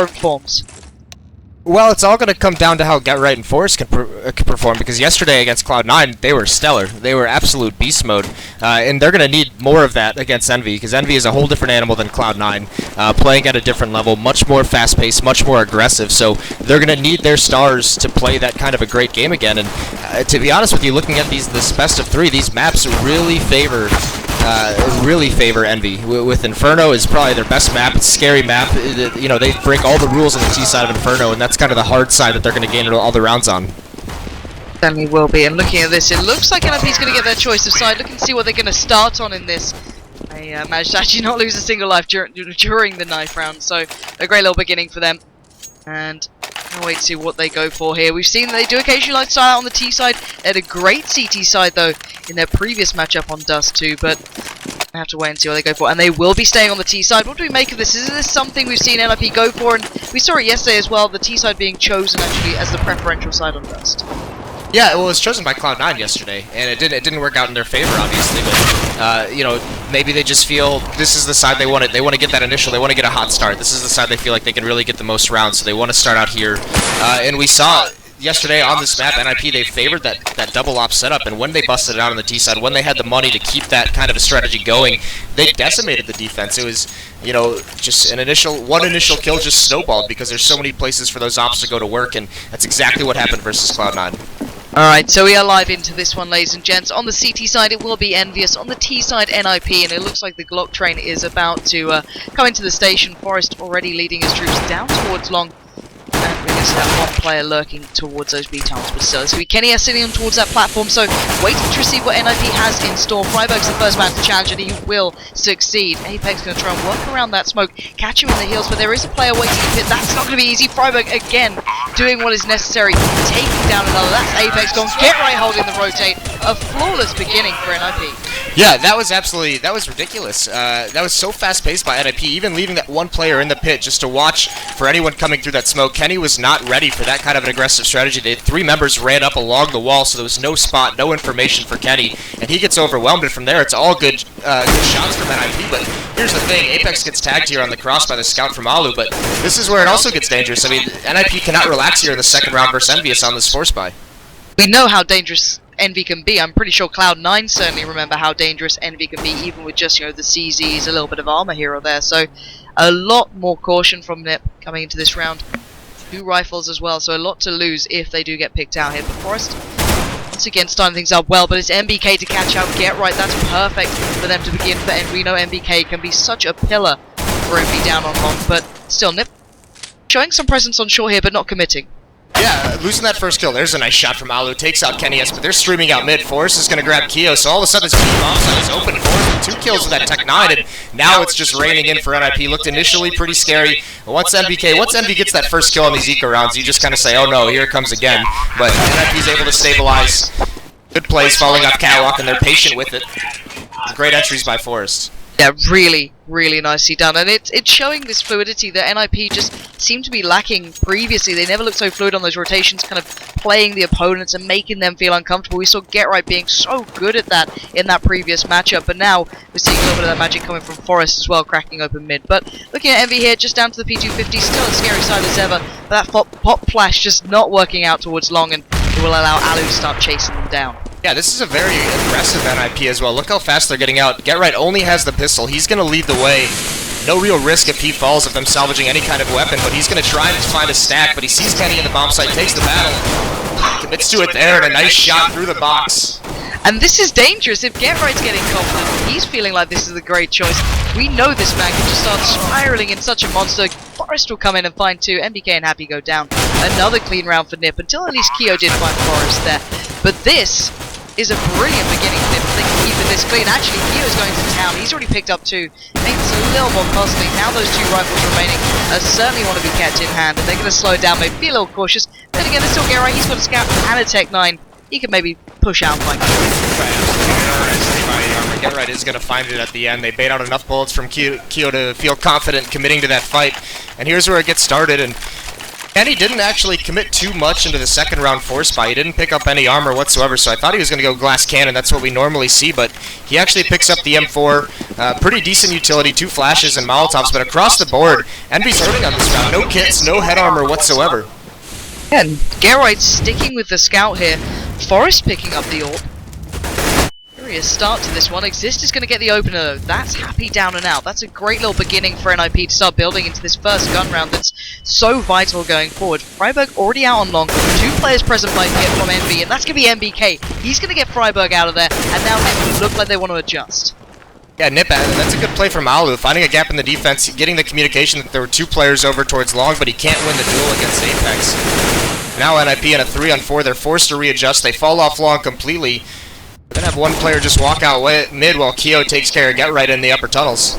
performs? Well, it's all going to come down to how Get Right and Forest can perform, because yesterday against Cloud9, they were stellar. They were absolute beast mode, and they're going to need more of that against Envy, because Envy is a whole different animal than Cloud9, playing at a different level, much more fast-paced, much more aggressive, so they're going to need their stars to play that kind of a great game again, and to be honest with you, looking at this best of 3, these maps really favor Envy. With Inferno is probably their best map. It's a scary map. You know, they break all the rules on the T side of Inferno, and that's kind of the hard side that they're going to gain all the rounds on. Certainly will be. And looking at this, it looks like NiP is going to get their choice of side. Looking to see what they're going to start on in this. They managed to actually not lose a single life during the knife round, so a great little beginning for them. And can't wait to see what they go for here. We've seen they do occasionally like to start out on the T side. They had a great CT side though in their previous matchup on Dust2, but I have to wait and see what they go for. And they will be staying on the T side. What do we make of this? Is this something we've seen NiP go for? And we saw it yesterday as well, the T side being chosen actually as the preferential side on Dust. Yeah, well, it was chosen by Cloud9 yesterday, and it didn't work out in their favor, obviously. But you know, maybe they just feel this is the side they want. They want to get that initial. They want to get a hot start. This is the side they feel like they can really get the most rounds, so they want to start out here. And we saw yesterday on this map, NiP, they favored that double op setup, and when they busted it out on the T side, when they had the money to keep that kind of a strategy going, they decimated the defense. It was, you know, just one initial kill just snowballed because there's so many places for those ops to go to work, and that's exactly what happened versus Cloud9. Alright, so we are live into this one, ladies and gents. On the CT side, it will be EnVyUS. On the T side, NiP, and it looks like the Glock train is about to come into the station. Forest already leading his troops down towards Long. And we can see that one player lurking towards those B-towns, but still, it's going to be Kenny sitting on towards that platform, so waiting to receive what NiP has in store. Freiburg's the first man to challenge, and he will succeed. Apex going to try and work around that smoke, catch him in the heels, but there is a player waiting in pit. That's not going to be easy. Freiburg, again, doing what is necessary, taking down another. That's Apex gone. Get right holding the rotate. A flawless beginning for NiP. Yeah, that was ridiculous. That was so fast-paced by NiP, even leaving that one player in the pit just to watch for anyone coming through that smoke. Kenny was not ready for that kind of an aggressive strategy. They had 3 members ran up along the wall, so there was no spot, no information for Kenny, and he gets overwhelmed, and from there it's all good shots from NiP, but here's the thing, Apex gets tagged here on the cross by the scout from Alu, but this is where it also gets dangerous. I mean, NiP cannot relax here in the second round versus EnVyUS on this force buy. We know how dangerous Envy can be. I'm pretty sure Cloud9 certainly remember how dangerous Envy can be, even with just, you know, the CZs, a little bit of armor here or there. So a lot more caution from NiP coming into this round. 2 rifles as well, so a lot to lose if they do get picked out here. But Forest, once again, starting things up well, but it's MBK to catch out. Get right, that's perfect for them to begin for Envy. We know MBK can be such a pillar for Envy down on long, but still, NiP showing some presence on shore here, but not committing. Yeah, losing that first kill. There's a nice shot from Alu. Takes out Kenny but they're streaming out mid. Forest is going to grab Keo, so all of a sudden this bomb side is open. Forest with 2 kills with that Tech 9, and now it's just raining in for NiP. Looked initially pretty scary. Once Envy gets that first kill on these eco rounds, you just kind of say, oh no, here it comes again. But NiP's able to stabilize. Good plays falling off catwalk, and they're patient with it. Great entries by Forest. Yeah, really, really nicely done, and it's showing this fluidity that NiP just seemed to be lacking previously. They never looked so fluid on those rotations, kind of playing the opponents and making them feel uncomfortable. We saw Get Right being so good at that in that previous matchup, but now we're seeing a little bit of that magic coming from Forest as well, cracking open mid. But looking at Envy here, just down to the P250, still a scary side as ever, but that pop flash just not working out towards long, and it will allow Alu to start chasing them down. Yeah, this is a very aggressive NiP as well. Look how fast they're getting out. Get Right only has the pistol. He's going to lead the way. No real risk if he falls of them salvaging any kind of weapon, but he's going to try and find a stack, but he sees Kenny in the bomb site, takes the battle, commits to it there, and a nice shot through the box. And this is dangerous. If Get Right's getting confident, he's feeling like this is a great choice. We know this man can just start spiraling in such a monster. Forest will come in and find 2. MBK and Happy go down. Another clean round for NiP, until at least Keo did find Forest there. But this is a brilliant beginning for NiP. They can keep this clean. Actually, Keo's going to town. He's already picked up 2. Makes it a little more costly. Now those 2 rifles remaining certainly want to be kept in hand, and they're going to slow it down, maybe be a little cautious. Then again, they still get right. He's got a scout and a Tech 9. He can maybe push out like Get Right is going to find it at the end. They bait out enough bullets from Keo to feel confident committing to that fight. And here's where it gets started. And Kenny didn't actually commit too much into the second round force buy. He didn't pick up any armor whatsoever, so I thought he was going to go glass cannon. That's what we normally see, but he actually picks up the M4. Pretty decent utility, 2 flashes and Molotovs, but across the board, EnVy's hurting on this round. No kits, no head armor whatsoever. And Geralt sticking with the scout here. Forest picking up the AWP. A start to this one. Exist is going to get the opener though. That's happy down and out. That's a great little beginning for NiP to start building into this first gun round that's so vital going forward. Freiburg already out on long. 2 players present by here from EnVy, and that's going to be MBK. He's going to get Freiburg out of there, and now NiP look like they want to adjust. Yeah, NiP, that's a good play from Alu, finding a gap in the defense, getting the communication that there were 2 players over towards long, but he can't win the duel against Apex. Now NiP in a 3-on-4, they're forced to readjust. They fall off long completely. Then have one player just walk out mid while Keo takes care of get right in the upper tunnels.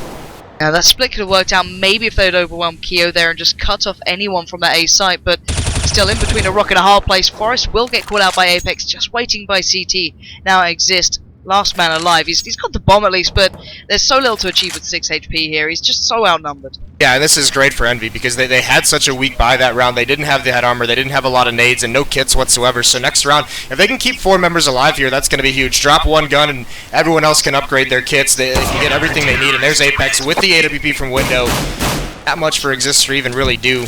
Now that split could have worked out maybe if they'd overwhelmed Keo there and just cut off anyone from that A site, but still in between a rock and a hard place. Forest will get caught out by Apex, just waiting by CT. Now Exist, last man alive. He's got the bomb at least, but there's so little to achieve with 6 HP here. He's just so outnumbered. Yeah, and this is great for EnVy because they had such a weak buy that round. They didn't have the head armor, they didn't have a lot of nades, and no kits whatsoever. So next round, if they can keep 4 members alive here, that's going to be huge. Drop 1 gun and everyone else can upgrade their kits. They can get everything they need, and there's Apex with the AWP from window. Not much for Exist to even really do.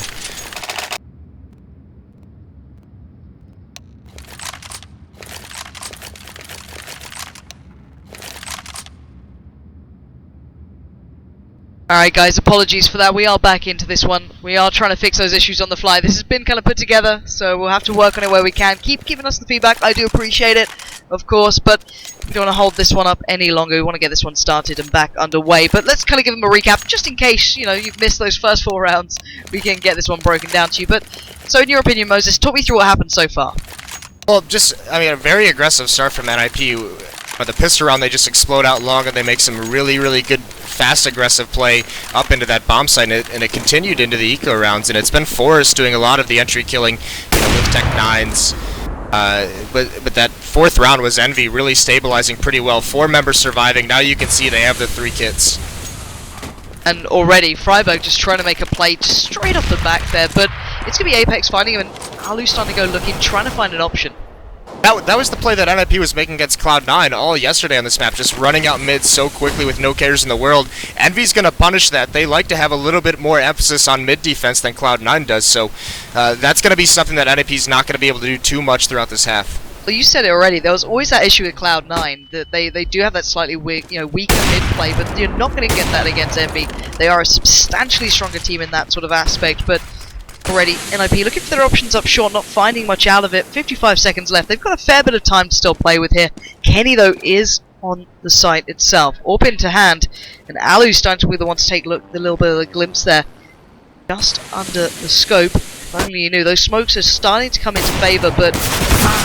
Alright guys, apologies for that. We are back into this one. We are trying to fix those issues on the fly. This has been kind of put together, so we'll have to work on it where we can. Keep giving us the feedback. I do appreciate it, of course, but we don't want to hold this one up any longer. We want to get this one started and back underway. But let's kind of give them a recap, just in case, you know, you've missed those first 4 rounds. We can get this one broken down to you. But, so in your opinion, Moses, talk me through what happened so far. Well, a very aggressive start from NiP. But the pistol round, they just explode out long, and they make some really, really good, fast, aggressive play up into that bomb site, and it continued into the eco rounds, and it's been Forrest doing a lot of the entry killing, you know, with Tech 9s. But that 4th round was EnVy really stabilizing pretty well. 4 members surviving. Now you can see they have the 3 kits. And already, Freiburg just trying to make a play straight off the back there, but it's going to be Apex finding him, and Alu's starting to go looking, trying to find an option. That was the play that NiP was making against Cloud9 all yesterday on this map, just running out mid so quickly with no cares in the world. EnVy's going to punish that. They like to have a little bit more emphasis on mid defense than Cloud9 does, so that's going to be something that NiP's not going to be able to do too much throughout this half. Well, you said it already. There was always that issue with Cloud9 that they do have that slightly weak, weaker mid play, but you're not going to get that against EnVy. They are a substantially stronger team in that sort of aspect, but already NiP looking for their options up short, not finding much out of it. 55 seconds left. They've got a fair bit of time to still play with here. Kenny though is on the site itself, AWP into hand, and Alu's starting to be the one to take the little bit of a glimpse there, just under the scope. If only you knew. Those smokes are starting to come into favour, but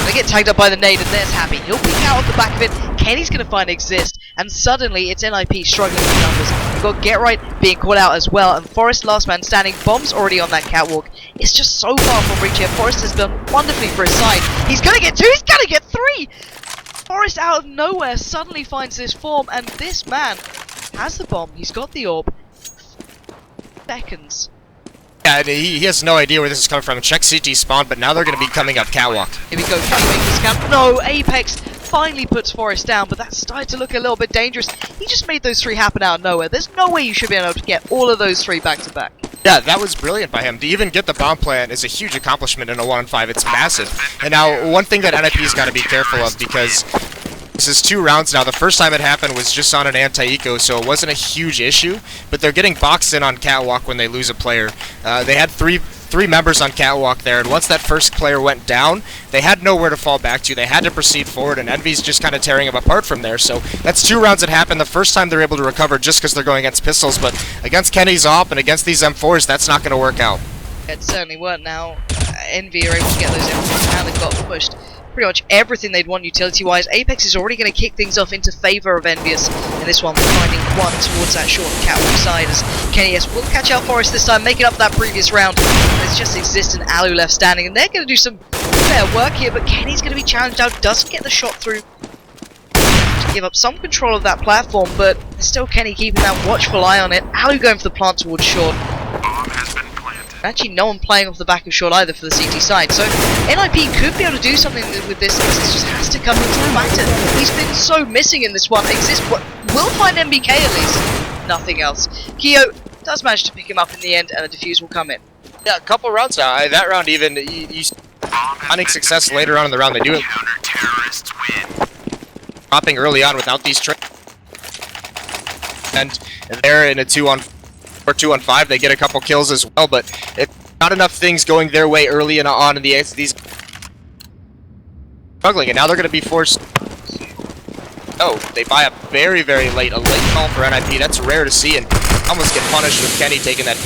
they get tagged up by the nade, and there's Happy. He'll peek out of the back of it. Kenny's going to find Exist, and suddenly it's NiP struggling with numbers. We've got Get Right being caught out as well, and Forrest last man standing. Bomb's already on that catwalk. It's just so far from reach here. Forrest has done wonderfully for his side. He's going to get 2, he's going to get 3! Forrest out of nowhere suddenly finds this form, and this man has the bomb. He's got the AWP. Seconds. Yeah, he has no idea where this is coming from. Check CT spawn, but now they're going to be coming up catwalk. Here we go, trying to make this count. No, Apex finally puts Forrest down, but that's started to look a little bit dangerous. He just made those 3 happen out of nowhere. There's no way you should be able to get all of those 3 back to back. Yeah, that was brilliant by him. To even get the bomb plant is a huge accomplishment in a 1-on-5. It's massive. And now, one thing that NiP's got to be careful of, because this is 2 rounds now. The first time it happened was just on an anti-eco, so it wasn't a huge issue, but they're getting boxed in on catwalk when they lose a player. They had three members on catwalk there, and once that first player went down, they had nowhere to fall back to. They had to proceed forward, and EnVy's just kind of tearing them apart from there. So that's 2 rounds that happened. The first time they're able to recover just because they're going against pistols, but against Kenny's AWP and against these M4s, that's not going to work out. It certainly weren't. Now EnVy are able to get those M4s down. They've got pushed pretty much everything they'd want utility-wise. Apex is already going to kick things off into favour of EnVyUS in this one, finding 1 towards that short catwalk side as Kenny will catch out Forrest this time, making up that previous round. There's just Exist and Alu left standing, and they're going to do some fair work here, but Kenny's going to be challenged out, doesn't get the shot through. To give up some control of that platform, but still Kenny keeping that watchful eye on it. Alu going for the plant towards short. Actually, no one playing off the back of short either for the CT side. So NiP could be able to do something with this. It just has to come into the factor. He's been so missing in this one. Will find MBK at least. Nothing else. Keo does manage to pick him up in the end, and a defuse will come in. Yeah, a couple rounds now. That round even, you finding success later on in the round. They do it. Dropping early on without these trades. And they're in a 2-on-4 or 2-on-5. They get a couple kills as well, but it's not enough things going their way early and on in these struggling, and now they're going to be forced. Oh, they buy up very, very late. A late call for NiP. That's rare to see, and almost get punished with Kenny taking that.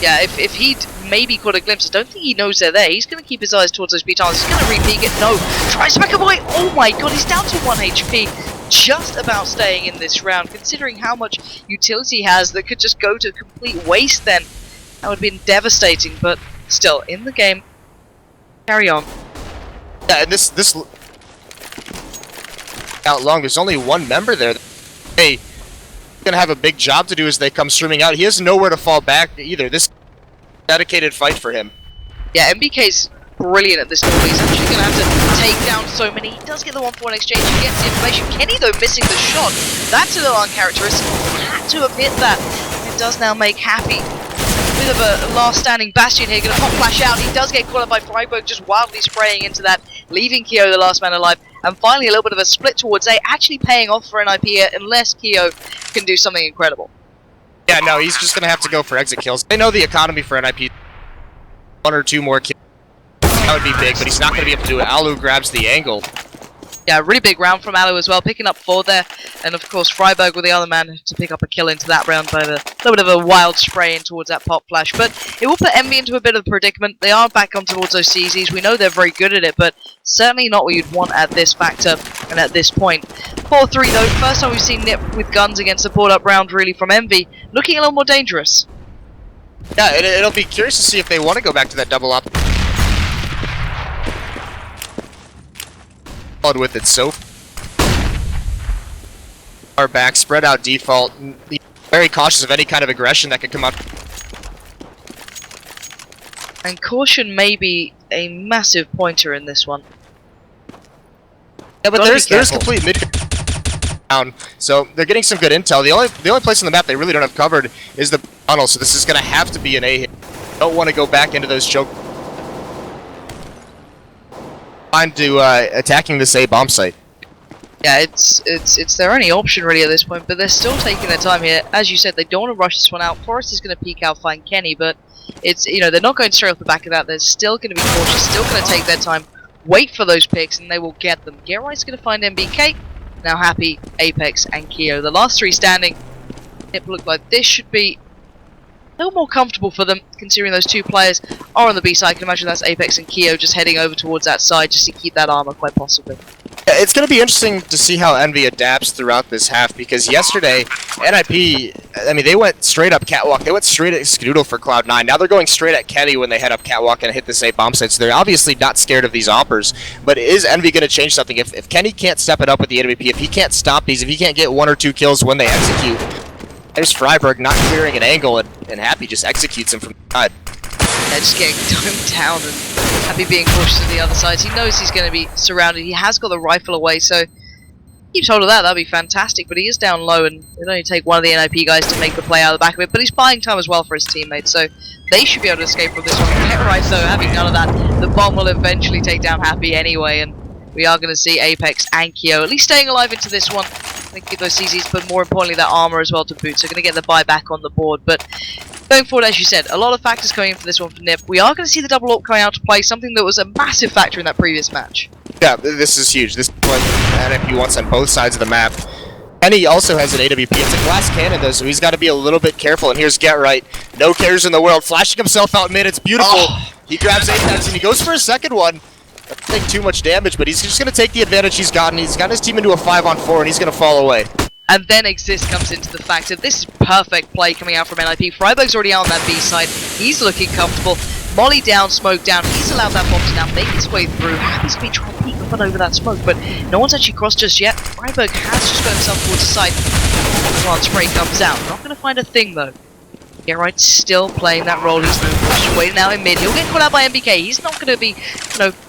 Yeah, if he'd maybe caught a glimpse, I don't think he knows they're there. He's going to keep his eyes towards those B tiles. He's going to re-peek it. No. Tries to back away. Oh my god, he's down to 1 HP. Just about staying in this round, considering how much utility he has that could just go to complete waste then. That would have been devastating, but still, in the game, carry on. Yeah, and this out long, there's only one member there. Hey, gonna have a big job to do as they come streaming out. He has nowhere to fall back either. This dedicated fight for him. Yeah, MBK's brilliant at this level. He's actually gonna have to take down so many. He does get the 1-for-1 exchange. He gets the information. Kenny though missing the shot. That's a little uncharacteristic. He had to admit that. It does now make Happy. A bit of a last standing bastion here. Gonna pop flash out. He does get caught up by Freiburg, just wildly spraying into that, leaving Keo the last man alive. And finally, a little bit of a split towards A, actually paying off for NiP here, unless Keo can do something incredible. Yeah, no, he's just going to have to go for exit kills. They know the economy for NiP. 1 or 2 more kills. That would be big, but he's not going to be able to do it. Alu grabs the angle. Yeah, really big round from Alu as well, picking up 4 there. And of course, Freiburg with the other man to pick up a kill into that round by the little bit of a wild spray in towards that pop flash. But it will put Envy into a bit of a predicament. They are back on towards those CZs. We know they're very good at it, but certainly not what you'd want at this factor and at this point. 4-3 though, first time we've seen NiP with guns against a pulled up round really from Envy. Looking a little more dangerous. Yeah, it'll be curious to see if they want to go back to that double up. With it so far back, spread out default, very cautious of any kind of aggression that could come up. And caution may be a massive pointer in this one. Yeah, but there's complete mid down, so they're getting some good intel. The only place on the map they really don't have covered is the tunnel, so this is going to have to be an A hit. Don't want to go back into those choke. To attacking this A bomb site. Yeah, it's their only option really at this point, but they're still taking their time here. As you said, they don't want to rush this one out. Forrest is going to peek out, find Kenny, but it's, you know, they're not going straight off the back of that. They're still going to be cautious, still going to take their time, wait for those picks, and they will get them. Geright's going to find MBK, now Happy, Apex, and Keo. The last 3 standing. It looked like this should be a little more comfortable for them, considering those 2 players are on the B side. I can imagine that's Apex and Keo just heading over towards that side just to keep that armor, quite possibly. Yeah, it's going to be interesting to see how Envy adapts throughout this half, because yesterday, NiP, I mean, they went straight up Catwalk. They went straight at Skedoodle for Cloud9. Now they're going straight at Kenny when they head up Catwalk and hit this A bomb site, so they're obviously not scared of these oppers. But is Envy going to change something? If Kenny can't step it up with the NVP, if he can't stop these, if he can't get 1 or 2 kills when they execute, there's Freiburg not clearing an angle, and Happy just executes him from the side. Yeah, just getting domed down, and Happy being cautious to the other side. He knows he's going to be surrounded. He has got the rifle away, so keeps hold of that. That'd be fantastic. But he is down low, and it'll only take one of the NiP guys to make the play out of the back of it. But he's buying time as well for his teammates, so they should be able to escape from this one. Right, so having none of that, the bomb will eventually take down Happy anyway, and we are going to see Apex and Keo at least staying alive into this one. I think give those CZs, but more importantly that armor as well to boot. So going to get the buy back on the board. But going forward, as you said, a lot of factors coming in for this one for NiP. We are going to see the double AWP coming out to play, something that was a massive factor in that previous match. Yeah, this is huge. This is what NiP wants on both sides of the map. And he also has an AWP. It's a glass cannon though, so he's got to be a little bit careful. And here's GetRight, no cares in the world, flashing himself out mid. It's beautiful. Oh. He grabs Apex and he goes for a second one. I don't think too much damage, but he's just going to take the advantage he's gotten. He's got his team into a 5-on-4, and he's going to fall away. And then Exist comes into the factor. This is perfect play coming out from NiP. Freiburg's already out on that B side. He's looking comfortable. Molly down, smoke down. He's allowed that bomb to now make his way through. Happy's been trying to peek up and over that smoke, but no one's actually crossed just yet. Freiburg has just got himself towards the side. One spray comes out. Not going to find a thing, though. Yeah, right, still playing that role. He's just waiting out in mid. He'll get caught out by NBK. He's not going to be,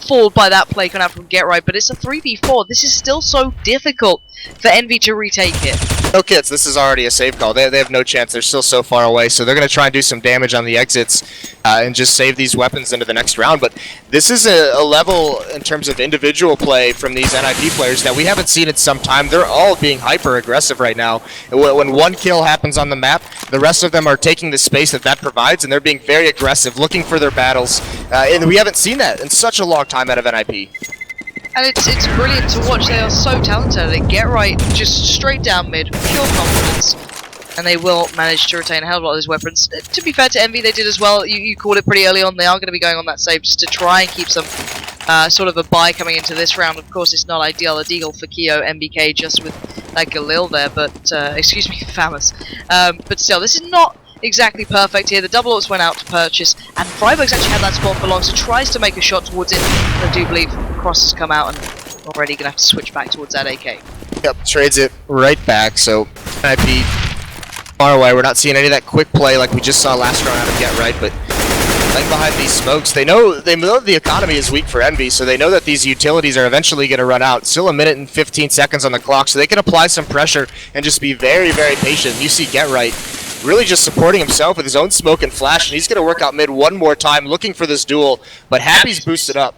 fooled by that play coming out from Get Right, but it's a 3v4. This is still so difficult for Envy to retake it. No kids, this is already a save call. They have no chance. They're still so far away, so they're going to try and do some damage on the exits and just save these weapons into the next round. But this is a level in terms of individual play from these NiP players that we haven't seen in some time. They're all being hyper-aggressive right now. When one kill happens on the map, the rest of them are taking the space that provides, and they're being very aggressive, looking for their battles. And we haven't seen that in such a long time out of NiP. And it's brilliant to watch. They are so talented. They get right, just straight down mid, pure confidence, and they will manage to retain a hell of a lot of those weapons. To be fair to Envy, they did as well. You called it pretty early on. They are going to be going on that save just to try and keep some sort of a buy coming into this round. Of course, it's not ideal. A deagle for Keo, MBK just with that Galil there, but excuse me, Famous. But still, this is not exactly perfect here. The double ults went out to purchase, and Freiburg's actually had that spawn for long, so tries to make a shot towards it. I do believe Cross has come out and already going to have to switch back towards that AK. Yep, trades it right back, so NiP far away. We're not seeing any of that quick play like we just saw last round out of Get Right, but like behind these smokes, they know the economy is weak for Envy, so they know that these utilities are eventually going to run out. Still a minute and 15 seconds on the clock, so they can apply some pressure and just be very, very patient. You see Get Right really just supporting himself with his own smoke and flash, and he's going to work out mid one more time, looking for this duel, but Happy's boosted up.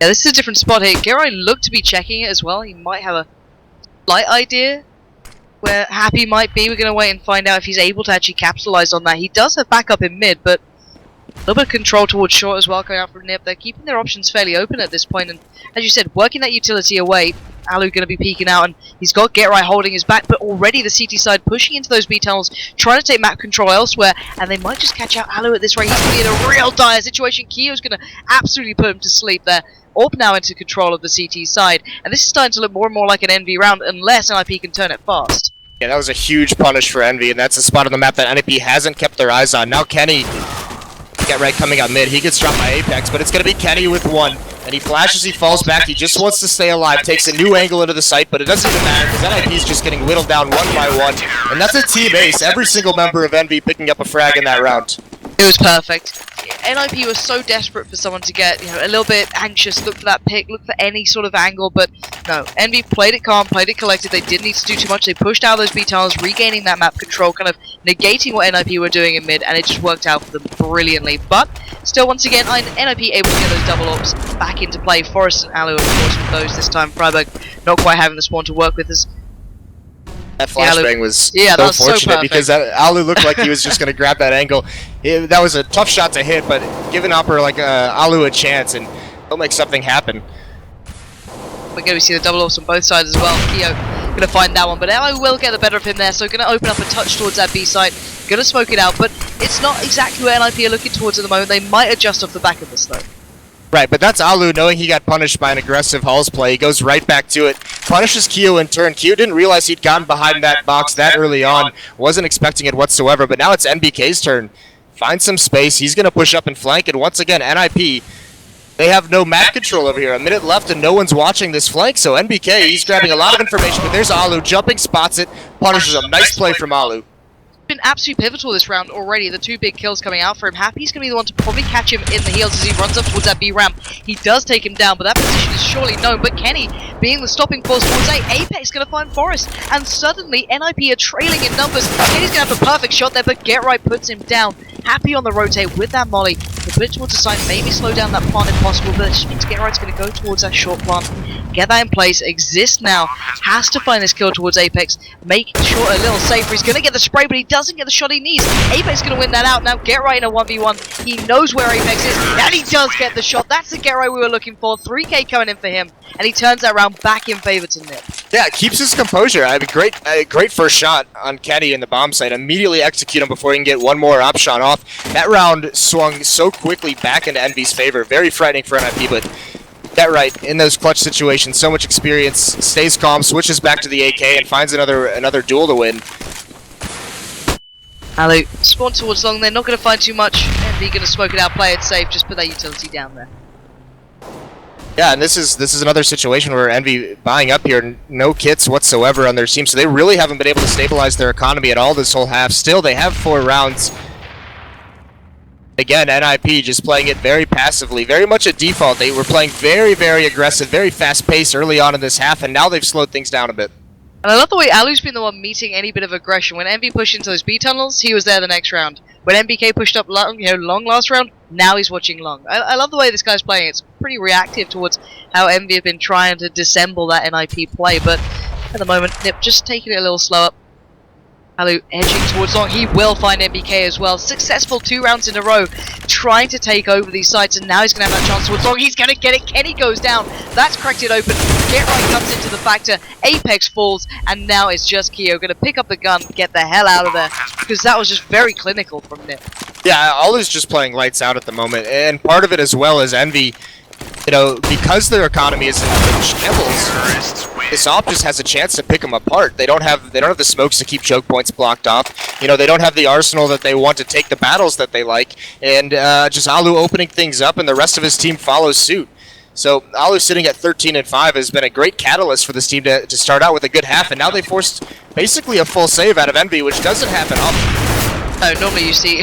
Yeah, this is a different spot here. Gerai looked to be checking it as well. He might have a slight idea where Happy might be. We're going to wait and find out if he's able to actually capitalize on that. He does have backup in mid, but a little bit of control towards short as well coming out from NiP. They're keeping their options fairly open at this point, and as you said, working that utility away. Alu going to be peeking out, and he's got Get Right holding his back, but already the CT side pushing into those B tunnels, trying to take map control elsewhere, and they might just catch out Alu at this rate. He's going to be in a real dire situation. Keo's going to absolutely put him to sleep there. Orb now into control of the CT side, and this is starting to look more and more like an Envy round, unless NiP can turn it fast. Yeah, that was a huge punish for Envy, and that's a spot on the map that NiP hasn't kept their eyes on. Now Kenny, Get Right coming out mid. He gets dropped by Apex, but it's going to be Kenny with one. And he flashes, he falls back, he just wants to stay alive, takes a new angle into the site, but it doesn't even matter because NiP is just getting whittled down one by one. And that's a team ace, every single member of Envy picking up a frag in that round. It was perfect. NiP was so desperate for someone to get, a little bit anxious, look for that pick, look for any sort of angle, but no. Envy played it calm, played it collected. They didn't need to do too much. They pushed out those B tunnels, regaining that map control, kind of negating what NiP were doing in mid, and it just worked out for them brilliantly. But still, once again, NiP able to get those double ops back into play. Forrest and Alu, of course, with those this time. Freiburg not quite having the spawn to work with us. That flashbang was so fortunate so because Alu looked like he was just going to grab that angle. That was a tough shot to hit, but giving Alu a chance, and he'll make something happen. We're going to see the double ups on both sides as well. Keo going to find that one, but Alu will get the better of him there, so going to open up a touch towards that B site. Going to smoke it out, but it's not exactly where NiP are looking towards at the moment. They might adjust off the back of this though. Right, but that's Alu knowing he got punished by an aggressive Halls play. He goes right back to it, punishes Keo in turn. Keo didn't realize he'd gotten behind that box that early on, wasn't expecting it whatsoever, but now it's NBK's turn. Finds some space, he's going to push up and flank, and once again, NiP, they have no map control over here. A minute left and no one's watching this flank, so NBK, he's grabbing a lot of information, but there's Alu, jumping, spots it, punishes him. Nice play from Alu. Been absolutely pivotal this round already. The two big kills coming out for him. Happy's going to be the one to probably catch him in the heels as he runs up towards that B ramp. He does take him down, but that position is surely known. But Kenny, being the stopping force towards A, Apex going to find Forrest, and suddenly NiP are trailing in numbers. Kenny's going to have a perfect shot there, but Get Right puts him down. Happy on the rotate with that molly. The put it towards the side, maybe slow down that plant if possible, but it just means Get Right's going to go towards that short plant. Get that in place, exist now, has to find this kill towards Apex, make sure a little safer. He's going to get the spray, but he doesn't get the shot he needs. Apex going to win that out. Now Get Right in a 1v1. He knows where Apex is, and he does get the shot. That's the Get Right we were looking for. 3k coming in for him, and he turns that round back in favor to NiP. Yeah, keeps his composure. I mean, great first shot on Kenny in the bomb site. Immediately execute him before he can get one more op shot off. That round swung so quickly back into Envy's favor. Very frightening for NiP, but Get Right in those clutch situations, so much experience, stays calm, switches back to the AK, and finds another duel to win. Alu, spawn towards long, they're not going to find too much. Envy going to smoke it out, play it safe, just put that utility down there. Yeah, and this is another situation where Envy buying up here, no kits whatsoever on their team, so they really haven't been able to stabilize their economy at all this whole half. Still, they have 4 rounds. Again, NiP just playing it very passively, very much a default. They were playing very, very aggressive, very fast-paced early on in this half, and now they've slowed things down a bit. And I love the way Alu's been the one meeting any bit of aggression. When Envy pushed into those B tunnels, he was there the next round. When MBK pushed up long, long last round, now he's watching long. I love the way this guy's playing. It's pretty reactive towards how Envy have been trying to dissemble that NiP play, but at the moment, NiP just taking it a little slower. Alu edging towards long. He will find MBK as well. Successful 2 rounds in a row, trying to take over these sites, and now he's going to have that chance towards long. He's going to get it. Kenny goes down. That's cracked it open. Get Right comes into the factor. Apex falls, and now it's just Keo going to pick up the gun, get the hell out of there, because that was just very clinical from NiP. Yeah, Alu's just playing lights out at the moment, and part of it as well as Envy, you know, because their economy is in shambles, this op just has a chance to pick them apart. They don't have the smokes to keep choke points blocked off. You know, they don't have the arsenal that they want to take the battles that they like, and just Alu opening things up, and the rest of his team follows suit. So Alu sitting at 13-5 has been a great catalyst for this team to start out with a good half, and now they forced basically a full save out of Envy, which doesn't happen often. No, normally you see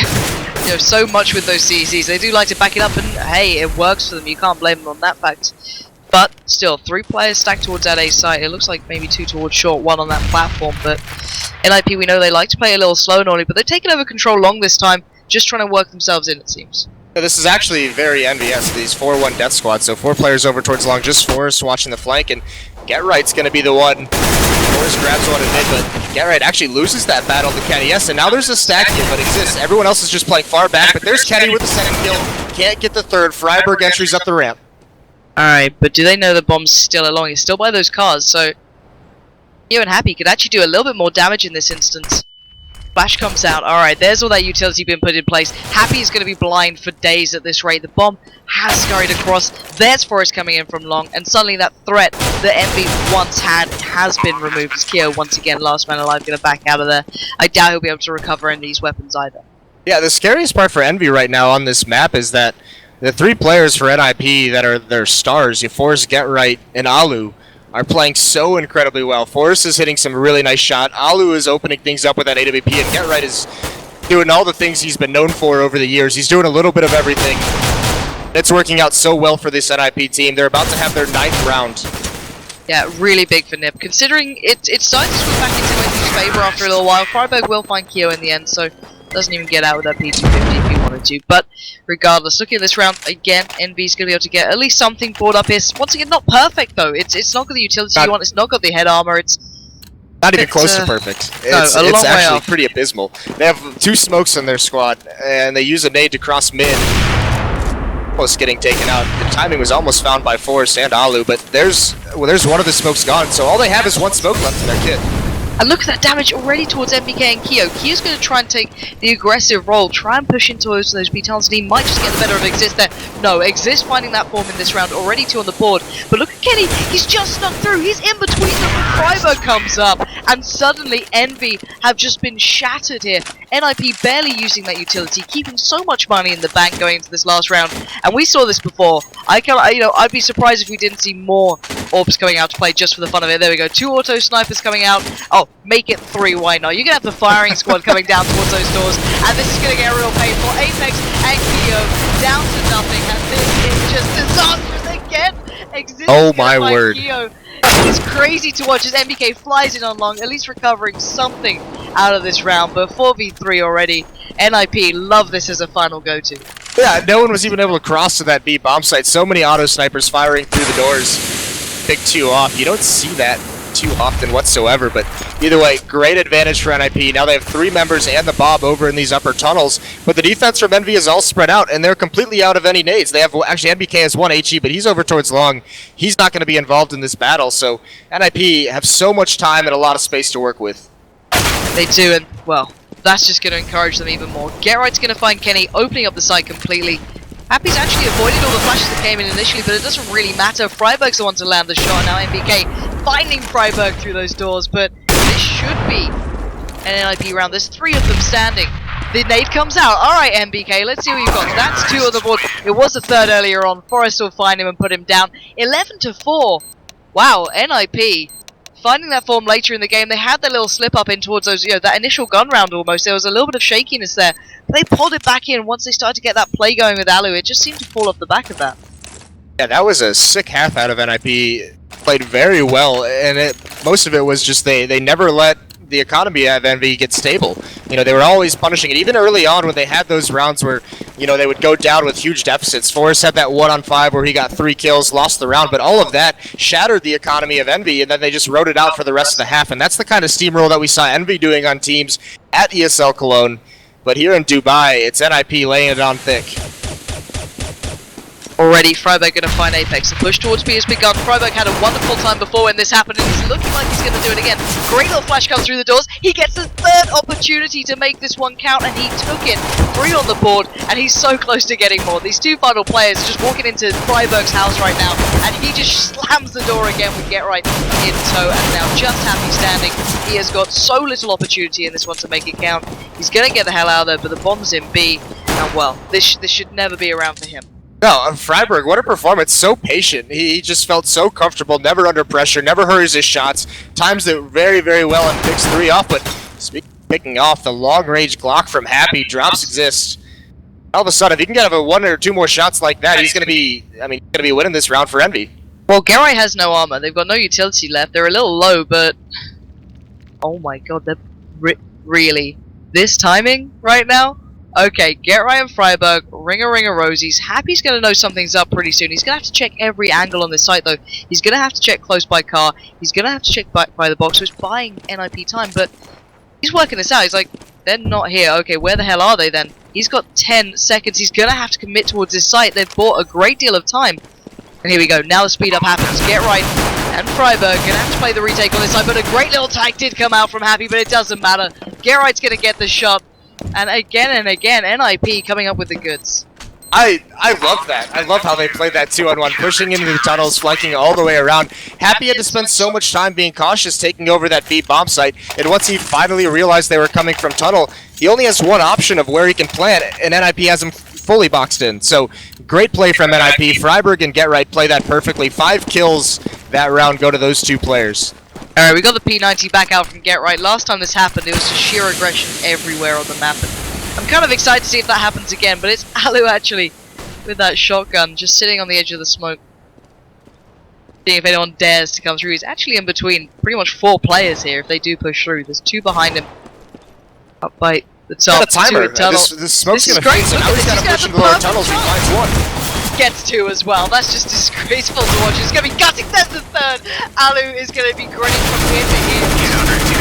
so much with those CZs. They do like to back it up, and hey, it works for them. You can't blame them on that fact. But still, 3 players stacked towards that A site. It looks like maybe 2 towards short, 1 on that platform. But NiP, we know they like to play a little slow normally, but they're taking over control long this time, just trying to work themselves in, it seems. Yeah, this is actually very EnVyUS, these 4-1 death squad. So 4 players over towards long, just Forrest watching the flank, and Get Right's going to be the one. Forrest grabs one in mid, but Get Right actually loses that battle to Kenny. Yes, and now there's a stack here, but exists. Everyone else is just playing far back, but there's Kenny with the second kill. Can't get the third. Freiburg entries up the ramp. Alright, but do they know the bomb's still along? He's still by those cars, so Keo and Happy could actually do a little bit more damage in this instance. Flash comes out. Alright, there's all that utility being put in place. Happy is going to be blind for days at this rate. The bomb has scurried across. There's Forrest coming in from long, and suddenly that threat that Envy once had has been removed. As Keo, once again, last man alive, going to back out of there. I doubt he'll be able to recover Envy's weapons either. Yeah, the scariest part for Envy right now on this map is that the 3 players for NiP that are their stars, Forrest, Get Right, and Alu, are playing so incredibly well. Forrest is hitting some really nice shot. Alu is opening things up with that AWP, and Get Right is doing all the things he's been known for over the years. He's doing a little bit of everything. It's working out so well for this NiP team. They're about to have their 9th round. Yeah, really big for NiP. Considering it's starting to swing back into Envy's favour after a little while. Freiburg will find Keo in the end, so doesn't even get out with that P250 if he wanted to. But regardless, looking at this round, again, Envy's going to be able to get at least something brought up here. Once again, not perfect though. It's not got the utility you want. It's not got the head armor. It's not even close to perfect. It's actually pretty abysmal. They have 2 smokes on their squad, and they use a nade to cross mid. Almost getting taken out. The timing was almost found by Forrest and Alu, but there's one of the smokes gone, so all they have is 1 smoke left in their kit. And look at that damage already towards MBK and Keo. Keo's going to try and take the aggressive role, try and push into those B tunnels, and he might just get the better of Exist there. No, Exist finding that form in this round, already 2 on the board. But look at Kenny, he's just snuck through, he's in between them, and Freiburg comes up, and suddenly Envy have just been shattered here. NiP barely using that utility, keeping so much money in the bank going into this last round, and we saw this before. I'd be surprised if we didn't see more orbs coming out to play just for the fun of it. There we go, 2 auto snipers coming out. Oh, make it 3, why not? You're gonna have the firing squad coming down towards those doors, and this is gonna get real painful. Apex and Keo down to nothing, and this is just disastrous again. Oh my word. Keo. It's crazy to watch as MBK flies in on long, at least recovering something out of this round, but 4v3 already. NiP love this as a final go-to. Yeah, no one was even able to cross to that B bomb site. So many auto snipers firing through the doors. Pick 2 off. You don't see that too often whatsoever, but either way, great advantage for NiP. Now they have 3 members and the Bob over in these upper tunnels, but the defense from Envy is all spread out, and they're completely out of any nades. They have, actually, MBK has 1 HE, but he's over towards long. He's not going to be involved in this battle, so NiP have so much time and a lot of space to work with. They do, and, well, that's just going to encourage them even more. Get Right's going to find Kenny, opening up the site completely. Happy's actually avoided all the flashes that came in initially, but it doesn't really matter. Freiburg's the one to land the shot. Now MBK finding Freiburg through those doors, but this should be an NiP round. There's 3 of them standing. The nade comes out. Alright, MBK, let's see what you've got. That's 2 on the board. It was the 3rd earlier on. Forrest will find him and put him down. 11-4. Wow, NiP finding that form later in the game. They had their little slip up in towards those, that initial gun round almost. There was a little bit of shakiness there. But they pulled it back in once they started to get that play going with Alu. It just seemed to fall off the back of that. Yeah, that was a sick half out of NiP. Played very well, and most of it was just they never let the economy of Envy get stable. They were always punishing it, even early on when they had those rounds where, they would go down with huge deficits. Forrest had that 1-on-5 where he got 3 kills, lost the round, but all of that shattered the economy of Envy, and then they just rode it out for the rest of the half, and that's the kind of steamroll that we saw Envy doing on teams at ESL Cologne. But here in Dubai, it's NiP laying it on thick. Already, Freiburg going to find Apex. The push towards B has begun. Freiburg had a wonderful time before when this happened, and he's looking like he's going to do it again. Great little flash comes through the doors. He gets the third opportunity to make this one count, and he took it. 3 on the board, and he's so close to getting more. These 2 final players are just walking into Freiburg's house right now, and he just slams the door again with Get Right in tow, and now just happy standing. He has got so little opportunity in this one to make it count. He's going to get the hell out of there, but the bomb's in B, and well, this should never be around for him. No, Freiburg, what a performance. So patient. He just felt so comfortable, never under pressure, never hurries his shots. Times it very, very well and picks 3 off. But speaking of picking off, the long-range Glock from Happy drops exist. All of a sudden, if he can get 1 or 2 more shots like that, he's going to be, winning this round for Envy. Well, Gerai has no armor. They've got no utility left. They're a little low, but oh my god, they're really this timing right now. Okay, Get Right and Freiburg, ringer rosies. Happy's going to know something's up pretty soon. He's going to have to check every angle on this site, though. He's going to have to check close by car. He's going to have to check by the box, so he's buying NiP time, but he's working this out. He's like, they're not here. Okay, where the hell are they then? He's got 10 seconds. He's going to have to commit towards this site. They've bought a great deal of time. And here we go. Now the speed up happens. Get Right and Freiburg going to have to play the retake on this side, but a great little tag did come out from Happy, but it doesn't matter. Get Right's going to get the shot. And again, NiP coming up with the goods. I love that. I love how they played that 2-on-1, pushing into the tunnels, flanking all the way around. Happy had to spend so much time being cautious, taking over that B bomb site, and once he finally realized they were coming from tunnel, he only has one option of where he can plant, and NiP has him fully boxed in. So, great play from NiP. Freiburg and Get Right play that perfectly. 5 kills that round go to those 2 players. Alright, we got the P90 back out from Get Right. Last time this happened, it was just sheer aggression everywhere on the map. And I'm kind of excited to see if that happens again, but it's Alu actually with that shotgun just sitting on the edge of the smoke. Seeing if anyone dares to come through. He's actually in between pretty much 4 players here if they do push through. There's 2 behind him. Up by the top. Got a timer. This smoke's going to fade, so now he's got to push into the lower tunnels. He finds 1. Gets 2 as well. That's just disgraceful to watch. It's going to be gutting. There's the 3rd. Alu is going to be grinning from ear to ear,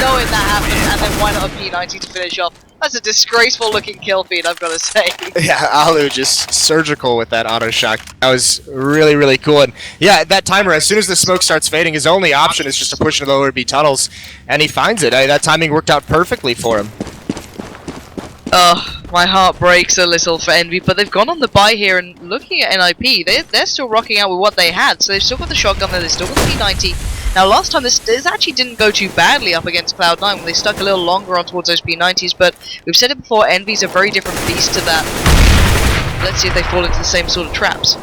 knowing that happened, and then why not a P90 to finish off? That's a disgraceful looking kill feed, I've got to say. Yeah, Alu just surgical with that auto shot. That was really, really cool. And yeah, that timer, as soon as the smoke starts fading, his only option is just to push into the lower B tunnels, and he finds it. That timing worked out perfectly for him. My heart breaks a little for Envy, but they've gone on the buy here, and looking at NiP, they're still rocking out with what they had. So they've still got the shotgun there, they've still got the P90. Now last time this actually didn't go too badly up against Cloud9 when they stuck a little longer on towards those P90s, but we've said it before, Envy's a very different beast to that. Let's see if they fall into the same sort of traps.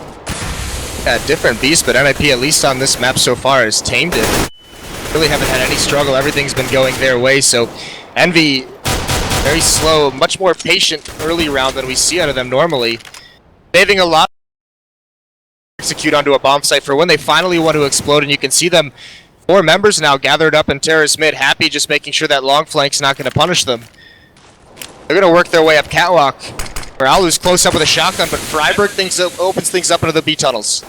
Yeah, different beast, but NiP, at least on this map so far, has tamed it. Really haven't had any struggle, everything's been going their way, so Envy, very slow, much more patient early round than we see out of them normally. Saving a lot to execute onto a bomb site for when they finally want to explode, and you can see them, 4 members now gathered up in Terrace mid, Happy just making sure that long flank's not going to punish them. They're going to work their way up catwalk, where Alu's close up with a shotgun, but Freiburg opens things up into the B tunnels.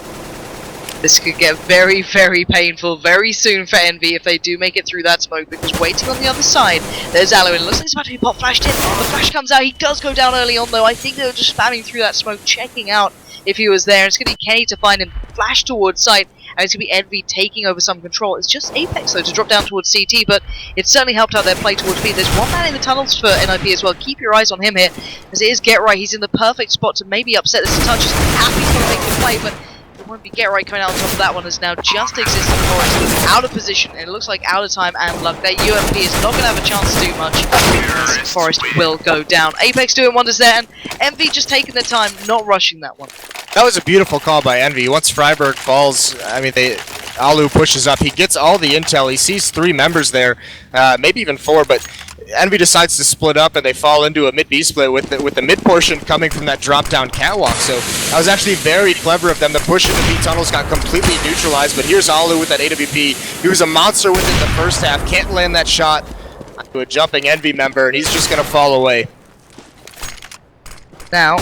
This could get very, very painful very soon for Envy if they do make it through that smoke, because waiting on the other side, there's Alu, and it looks like he's about to be pop flashed in. The flash comes out, he does go down early on though. I think they were just spamming through that smoke, checking out if he was there. It's going to be Kenny to find him, flash towards site, and it's going to be Envy taking over some control. It's just Apex though to drop down towards CT, but it certainly helped out their play towards B. There's 1 man in the tunnels for NiP as well. Keep your eyes on him here, as it is Get Right. He's in the perfect spot to maybe upset this touch. Happy's going to make the play, but it won't be Get Right coming out on top of that one, as now just exists in Forest, out of position, and it looks like out of time and luck. That UMP is not going to have a chance to do much, as Forest will go down. Apex doing wonders there, and Envy just taking their time, not rushing that one. That was a beautiful call by Envy. Once Freiburg falls, I mean, Alu pushes up. He gets all the intel. He sees 3 members there, maybe even 4, but Envy decides to split up, and they fall into a mid-B split with the mid portion coming from that drop-down catwalk. So that was actually very clever of them. The push into B tunnels got completely neutralized, but here's Alu with that AWP. He was a monster with it in the first half. Can't land that shot to a jumping Envy member, and he's just going to fall away. Now,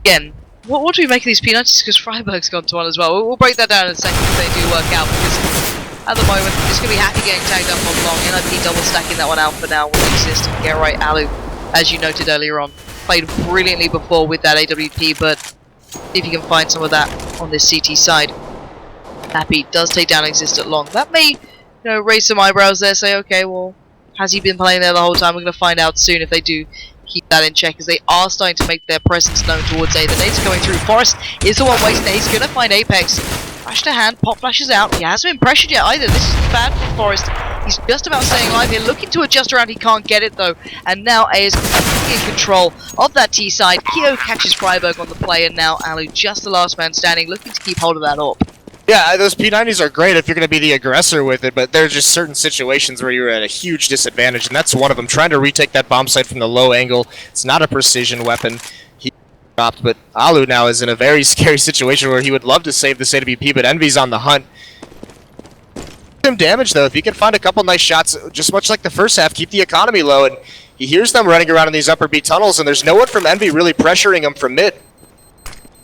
again, what do we make of these P90s? Because Freiburg's gone to 1 as well. We'll break that down in a second if they do work out, because at the moment, it's going to be Happy getting tagged up on long. NiP double stacking that one out for now will exist. Get right, Alu, as you noted earlier on, played brilliantly before with that AWP, but if you can find some of that on this CT side. Happy does take down exist at long. That may, raise some eyebrows there, say, okay, well, has he been playing there the whole time? We're going to find out soon if they do keep that in check, as they are starting to make their presence known towards A. The nades are coming through. Forest is the one wasting it. He's going to find Apex. Flash to hand, pop flashes out. He hasn't been pressured yet either. This is bad for Forest. He's just about staying alive here, looking to adjust around. He can't get it though. And now A is completely in control of that T side. Keo catches Freiburg on the play, and now Alu, just the last man standing, looking to keep hold of that AWP. Yeah, those P90s are great if you're going to be the aggressor with it, but there's just certain situations where you're at a huge disadvantage, and that's one of them. Trying to retake that bomb site from the low angle. It's not a precision weapon. He dropped, but Alu now is in a very scary situation where he would love to save this AWP, but Envy's on the hunt. Him damage though. If he can find a couple nice shots, just much like the first half, keep the economy low, and he hears them running around in these upper B tunnels, and there's no one from Envy really pressuring him from mid.